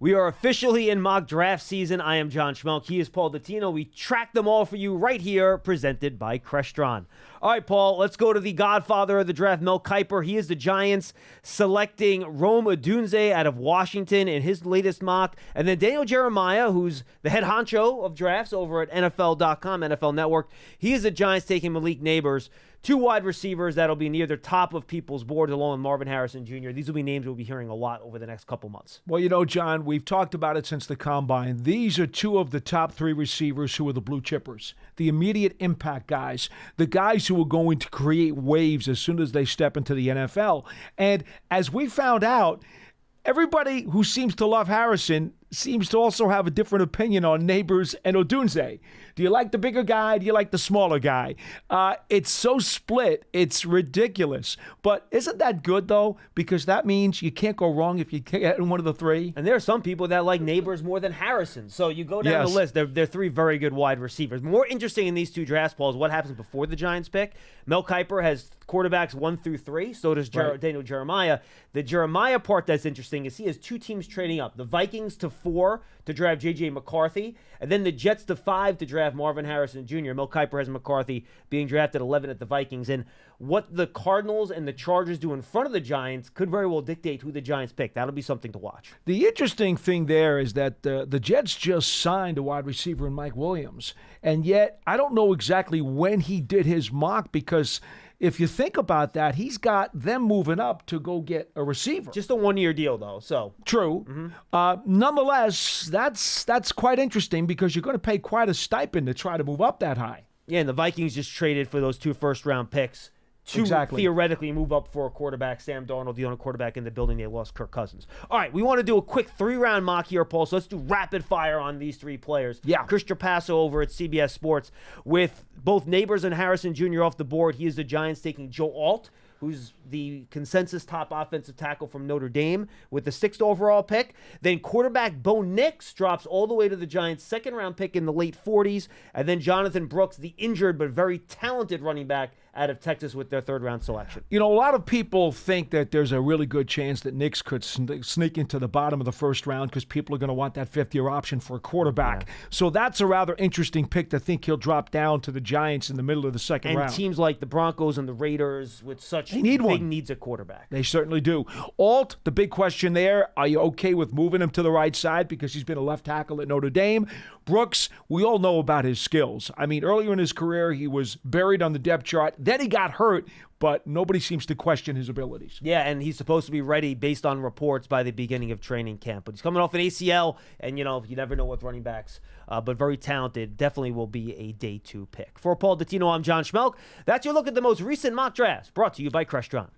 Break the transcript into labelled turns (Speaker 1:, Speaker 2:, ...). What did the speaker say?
Speaker 1: We are officially in mock draft season. I am John Schmeelk. He is Paul Dottino. We track them all for you right here, presented by Crestron. All right, Paul, let's go to the godfather of the draft, Mel Kiper. He is the Giants selecting Rome Odunze out of Washington in his latest mock. And then Daniel Jeremiah, who's the head honcho of drafts over at NFL.com, NFL Network. He is the Giants taking Malik Neighbors. 2 wide receivers that'll be near the top of people's boards, along with Marvin Harrison Jr. These will be names we'll be hearing a lot over the next couple months.
Speaker 2: Well, you know, John, we've talked about it since the Combine. These are 2 of the top 3 receivers who are the blue chippers, the immediate impact guys, the guys who are going to create waves as soon as they step into the NFL. And as we found out, everybody who seems to love Harrison seems to also have a different opinion on Neighbors and Odunze. Do you like the bigger guy? Do you like the smaller guy? It's so split. It's ridiculous. But isn't that good, though? Because that means you can't go wrong if you get in one of the 3.
Speaker 1: And there are some people that like Neighbors more than Harrison. So you go down the list. They're 3 very good wide receivers. More interesting in these 2 drafts, Paul, is what happens before the Giants pick. Mel Kiper has quarterbacks 1 through 3. So does Daniel Jeremiah. The Jeremiah part that's interesting is he has 2 teams trading up. The Vikings to 4 to draft J.J. McCarthy, and then the Jets to 5 to draft Marvin Harrison Jr. Mel Kiper has McCarthy being drafted 11 at the Vikings. And what the Cardinals and the Chargers do in front of the Giants could very well dictate who the Giants pick. That'll be something to watch.
Speaker 2: The interesting thing there is that the Jets just signed a wide receiver in Mike Williams, and yet I don't know exactly when he did his mock, because if you think about that, he's got them moving up to go get a receiver.
Speaker 1: Just a 1-year deal, though. So
Speaker 2: true. Nonetheless, that's quite interesting, because you're going to pay quite a stipend to try to move up that high.
Speaker 1: Yeah, and the Vikings just traded for those 2 first-round picks to theoretically move up for a quarterback. Sam Darnold, the only quarterback in the building. They lost Kirk Cousins. All right, we want to do a quick 3-round mock here, Paul. So let's do rapid fire on these 3 players.
Speaker 2: Yeah.
Speaker 1: Chris Trapasso over at CBS Sports with both Neighbors and Harrison Jr. off the board. He is the Giants taking Joe Alt, who's the consensus top offensive tackle from Notre Dame, with the 6th overall pick. Then quarterback Bo Nix drops all the way to the Giants' 2nd-round pick in the late 40s. And then Jonathan Brooks, the injured but very talented running back out of Texas, with their 3rd-round selection.
Speaker 2: You know, a lot of people think that there's a really good chance that Nix could sneak into the bottom of the 1st round, because people are going to want that 5th-year option for a quarterback. Yeah. So that's a rather interesting pick to think he'll drop down to the Giants in the middle of the 2nd round.
Speaker 1: And teams like the Broncos and the Raiders with such big needs at quarterback.
Speaker 2: They certainly do. Alt, the big question there, are you okay with moving him to the right side, because he's been a left tackle at Notre Dame? Brooks, we all know about his skills. I mean, earlier in his career, he was buried on the depth chart. Then he got hurt, but nobody seems to question his abilities.
Speaker 1: Yeah, and he's supposed to be ready based on reports by the beginning of training camp. But he's coming off an ACL, and, you never know with running backs. But very talented. Definitely will be a day 2 pick. For Paul Dottino, I'm John Schmeelk. That's your look at the most recent mock drafts, brought to you by Crestron.